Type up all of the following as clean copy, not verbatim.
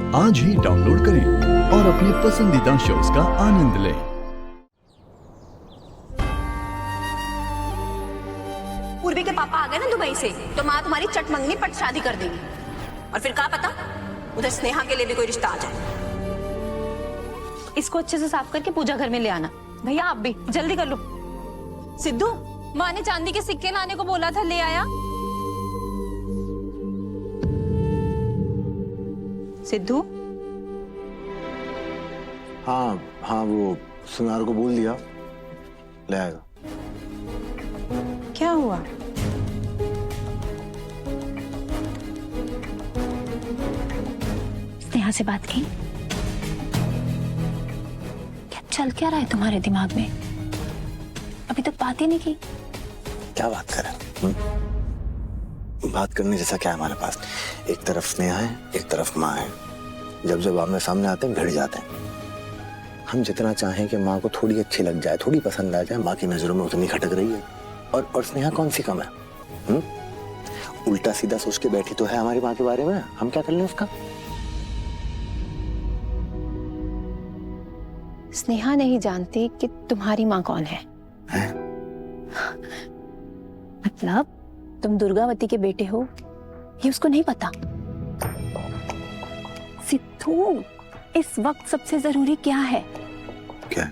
आज ही डाउनलोड करें और अपने पसंदीदा शोज का आनंद लें। पूर्वी के पापा आ गए ना दुबई से, तो माँ तुम्हारी चटमंगनी पट शादी कर देगी। और फिर क्या पता उधर स्नेहा के लिए भी कोई रिश्ता आ जाए। इसको अच्छे से साफ करके पूजा घर में ले आना। भैया आप भी जल्दी कर लो। सिद्धू, माँ ने चांदी के सिक्के लाने को बोला था, ले आया? सिद्धू? हाँ वो सुनार को बोल दिया, ले आएगा। क्या हुआ? स्नेहा से बात की? क्या चल क्या रहा है तुम्हारे दिमाग में? अभी तक बात ही नहीं की। क्या बात करें? बात करने जैसा क्या है हमारे पास? एक तरफ स्नेहा है, एक तरफ माँ है। जब जब आमने सामने आते हैं भिड़ जाते हैं। हम जितना चाहें कि माँ को थोड़ी अच्छी लग जाए, थोड़ी पसंद आ जाए, माँ की नजरों में उतनी खटक रही है। और स्नेहा कौन सी कम है? उल्टा सीधा सोच के बैठी तो है हमारी माँ के बारे में। हम क्या कर लें उसका? स्नेहा नहीं जानती कि तुम्हारी माँ कौन है? मतलब तुम दुर्गावती के बेटे हो, ये उसको नहीं पता? सिद्धू, इस वक्त सबसे जरूरी क्या है? क्या?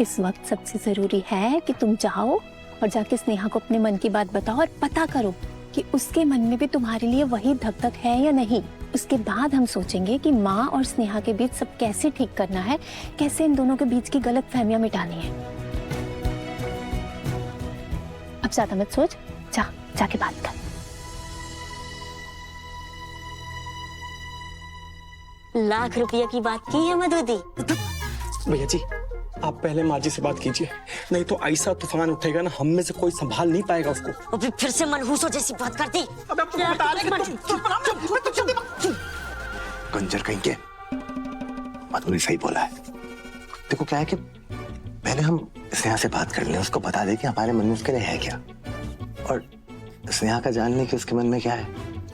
इस वक्त सबसे जरूरी है कि तुम जाओ और जाके स्नेहा को अपने मन की बात बताओ और पता करो कि उसके मन में भी तुम्हारे लिए वही धक धक है या नहीं। उसके बाद हम सोचेंगे कि माँ और स्नेहा के बीच सब कैसे ठीक करना है, कैसे इन दोनों के बीच की गलत फहमियां मिटानी है। अब ज्यादा मत सोच, जाके बात कर। लाख रुपया की बात की है मधु दी। भैया जी, आप पहले माँ जी से बात कीजिए, नहीं तो ऐसा तूफान उठेगा ना, हम में से कोई संभाल नहीं पाएगा उसको। और फिर से मनहूसों जैसी बात करती। अब आपको बता रहे हैं कि कंजर कहीं के। मधु ने सही बोला है। देखो क्या है कि पहले हम स्नेहा से बात कर लें, उसको बता दें कि हमारे मन में उसके लिए है क्या, और स्नेहा का जानने की उसके मन में क्या है।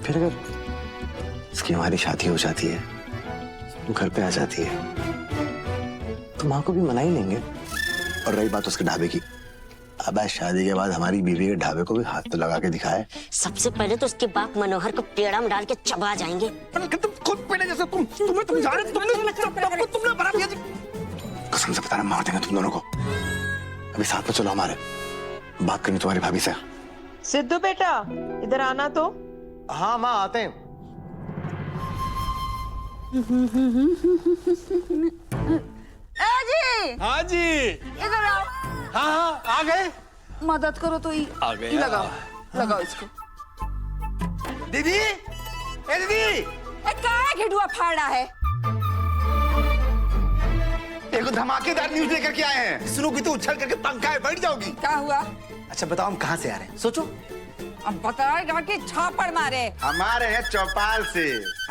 फिर अगर उसकी हमारी शादी हो जाती है, वो घर पे आ जाती है, तो माँ को भी मना ही लेंगे। और रही बात उसके ढाबे की, अब आज शादी के बाद हमारी बीवी के ढाबे को भी हाथ तो लगा के दिखाए। सबसे पहले तो उसके बाप मनोहर को पेड़ा में डाल के चबा जाएंगे। तुम खुद पेड़े जैसे तुम जा रहे, तुमने बना दिया जी। कसम से बता रहा, मार देंगे तुम दोनों को। अभी साथ में चलो, हमारे बात करनी तुम्हारी भाभी से। सिद्धू बेटा, इधर आना तो। हाँ माँ, आते हैं। जी, हाँ जी, इधर आओ। हाँ आ गए। मदद करो तो ही आ गए। लगाओ इसको। दीदी, ए दीदी, क्या घेडुआ फाड़ा है? एक धमाकेदार न्यूज लेकर के आए हैं। सुनोगी तो उछल करके पंखा है बैठ जाओगी। क्या हुआ? अच्छा बताओ, हम कहाँ से आ रहे हैं? सोचो। अब बताएगा कि छापड़ मारे। हमारे हैं चौपाल से।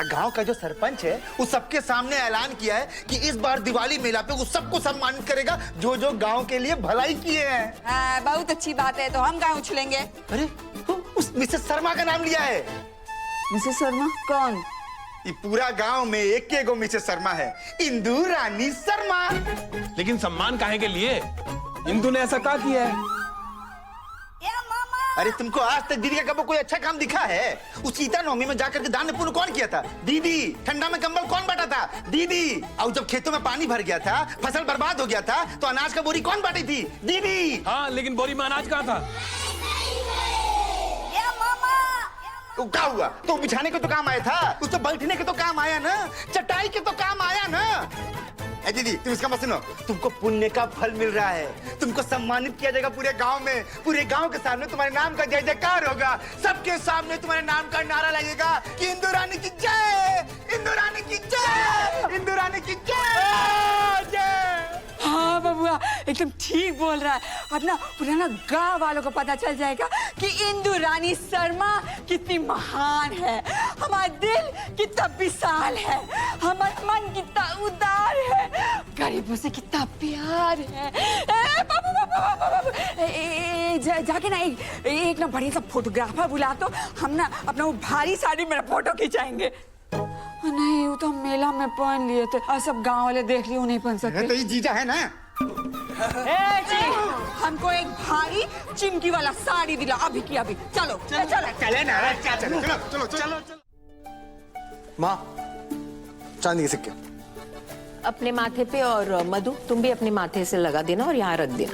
गांव का जो सरपंच है वो सबके सामने ऐलान किया है कि इस बार दिवाली मेला पे वो सबको सम्मानित करेगा जो जो गांव के लिए भलाई किए हैं। बहुत अच्छी बात है, तो हम कहाँ उछलेंगे? अरे उस मिसेस शर्मा का नाम लिया है। मिसेस शर्मा कौन? ये पूरा गांव में एक एगो मिसेस शर्मा है, इंदु रानी शर्मा। लेकिन सम्मान काहे के लिए? इंदु ने ऐसा क्या किया है? अरे तुमको आज तक दीदी का कब कोई अच्छा काम दिखा है? उस सीता नवमी में जाकर के दान पुण्य कौन किया था? दीदी। ठंडा में कंबल कौन बांटा था? दीदी। और जब खेतों में पानी भर गया था, फसल बर्बाद हो गया था, तो अनाज का बोरी कौन बांटी थी? दीदी। हाँ, लेकिन बोरी में अनाज कहाँ था? तो क्या हुआ? तो बिछाने के तो काम आया था, उस तो बैठने के तो काम आया ना, चटाई के तो काम आया ना। ए दीदी, तुम इसका मत सुनो, तुमको पुण्य का फल मिल रहा है। तुमको सम्मानित किया जाएगा पूरे गांव में। पूरे गांव के सामने तुम्हारे नाम का जय जयकार होगा। सबके सामने तुम्हारे नाम का नारा लगेगा कि इंदु रानी की जय, इंदु रानी की जय, इंदु रानी की जय। हाँ बबुआ, एकदम ठीक बोल रहा है। अब ना पुराना गांव वालों को पता चल जाएगा कि इंदु रानी शर्मा कितनी महान है। हमारा दिल कितना विशाल है, हमारा मन कितना उदार है, गरीबों से कितना प्यार है। बाबू बाबू बाबू, जाके ना एक ना बढ़िया सा फोटोग्राफर बुला, तो हम ना अपना वो भारी साड़ी में फोटो खिंचाएंगे। नहीं, वो तो हम मेला में पहन लिए थे और सब गांव वाले देख लिए, नहीं पहन सकते। तो ये जीजा है ना। हमको एक भारी चिमकी वाला साड़ी दिला अभी की अभी। चलो चलो चले ना, चलो चलो चलो चलो। माँ, चांदी के सिक्के। अपने माथे पे, और मधु तुम भी अपने माथे से लगा देना और यहाँ रख देना।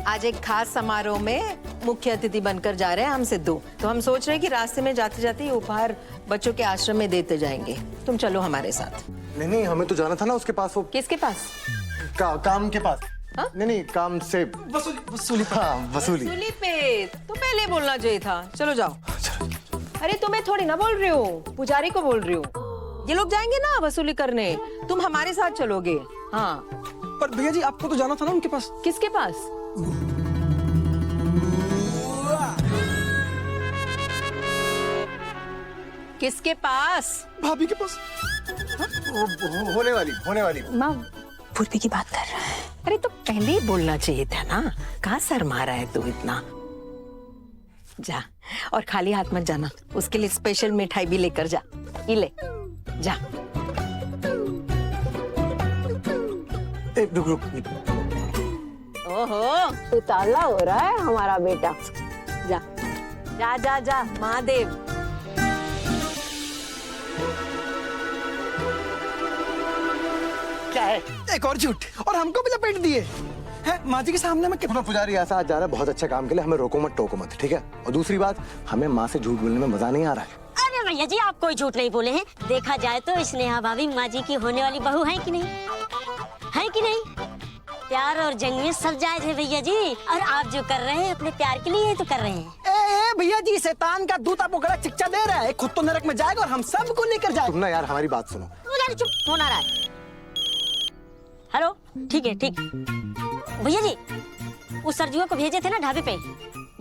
आज एक खास समारोह में मुख्य अतिथि बनकर जा रहे हैं हम सिद्धू, तो हम सोच रहे हैं कि रास्ते में जाते जाते ये उपहार बच्चों के आश्रम में देते जाएंगे। तुम चलो हमारे साथ। नहीं, हमें तो जाना था ना उसके पास। वो किसके पास? काम के पास। हा? नहीं, काम से वसूली। हाँ, वसूली। वसूली पे तो पहले बोलना चाहिए था। चलो जाओ। अरे तुम्हें थोड़ी ना बोल रही हो, पुजारी को बोल रही हो। ये लोग जाएंगे ना वसूली करने, तुम हमारे साथ चलोगे। हाँ, पर भैया जी आपको तो जाना था ना उनके पास। किसके पास? किसके पास? भाभी के पास। होने वाली। माँ पूर्वी की बात कर रहा है। अरे तो पहले ही बोलना चाहिए था ना, कहाँ शर्मा रहा है तू इतना। जा, और खाली हाथ मत जाना, उसके लिए स्पेशल मिठाई भी लेकर जा। ये ले जा। रुक। ओहो, उतावला हो रहा है हमारा बेटा। जा जा जा जा, महादेव। क्या है? एक और झूठ, और हमको भी लपेट दिए हैं माँ जी के सामने में। अपना पुजारी ऐसा आज जा रहा है बहुत अच्छे काम के लिए, हमें रोको मत टोको मत, ठीक है? और दूसरी बात, हमें माँ से झूठ बोलने में मजा नहीं आ रहा है। अरे भैया जी आप कोई झूठ नहीं बोले हैं। देखा जाए तो स्नेहा भाभी माँ जी की होने वाली बहू है कि नहीं? है कि नहीं? प्यार और जंग में सब जायज है भैया जी, और आप जो कर रहे हैं अपने प्यार के लिए ही तो कर रहे हैं। ए भैया जी, शैतान का दूत आपको गला शिक्षा दे रहा है, खुद तो नरक में जाएगा और हम सबको लेकर जाएगा। तुम ना यार हमारी बात सुनो। चुप, फोन आ रहा है। हेलो, ठीक है ठीक। भैया जी उस सरजुआ को भेजे थे ना ढाबे पे,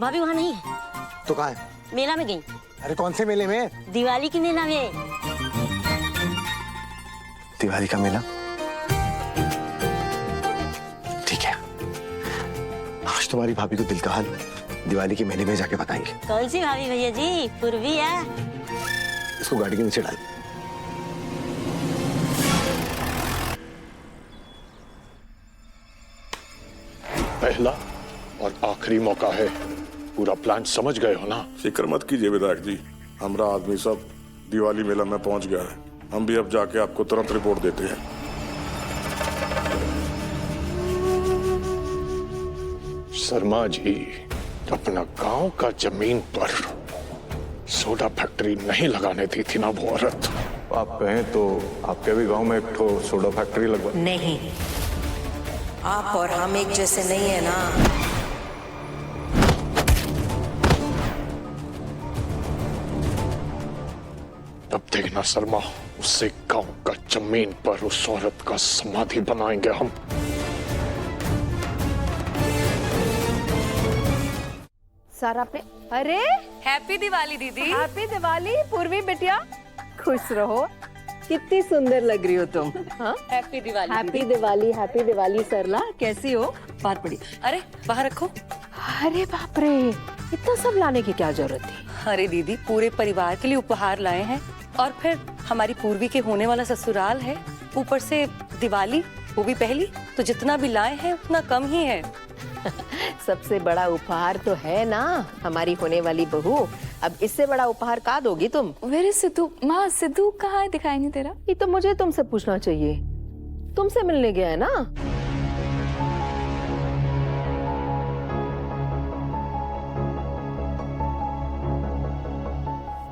भाभी वहाँ नहीं है। तो कहाँ है? मेला में गई। अरे कौन से मेले में? दिवाली के मेला में। दिवाली का मेला? ठीक है, आज तुम्हारी भाभी को दिल का हाल दिवाली के मेले में जाके बताएंगे। कौन सी भाभी भैया जी? पूर्वी है। इसको गाड़ी के नीचे डाल। पहला और आखिरी मौका है, पूरा प्लान समझ गए हो ना? फिक्र मत कीजिए विधायक जी, हमारा आदमी सब दिवाली मेला में पहुंच गया है। हम भी अब जाके आपको तुरंत रिपोर्ट देते हैं। शर्मा जी, अपना गांव का जमीन पर सोडा फैक्ट्री नहीं लगाने दी थी ना वो औरत? आप कहें तो आपके भी गांव में एक ठो सोडा फैक्ट्री लगवा। नहीं, आप और हम एक जैसे नहीं है ना। अब देखना शर्मा, उससे गांव का जमीन पर उस औरत का समाधि बनाएंगे हम। सारा पे। अरे हैप्पी दिवाली दीदी। हैप्पी दिवाली पूर्वी बिटिया, खुश रहो। कितनी सुंदर लग रही हो तुम। हाँ, happy Diwali. Happy Diwali, happy Diwali. Sarla कैसी हो? बाहर पड़ी। अरे बाहर रखो। अरे बाप रे, इतना सब लाने की क्या जरूरत थी? अरे दीदी, पूरे परिवार के लिए उपहार लाए हैं, और फिर हमारी पूर्वी के होने वाला ससुराल है, ऊपर से दिवाली, वो भी पहली, तो जितना भी लाए हैं उतना कम ही है। सबसे बड़ा उपहार तो है ना हमारी होने वाली बहू। अब इससे बड़ा उपहार का दोगी तुम? वेरी सिद्धू, माँ सिद्धू कहाँ है? दिखाई नहीं दे रहा। ये तो मुझे तुमसे पूछना चाहिए, तुमसे मिलने गया है ना।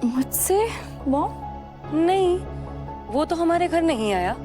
मुझसे? वो नहीं, वो तो हमारे घर नहीं आया।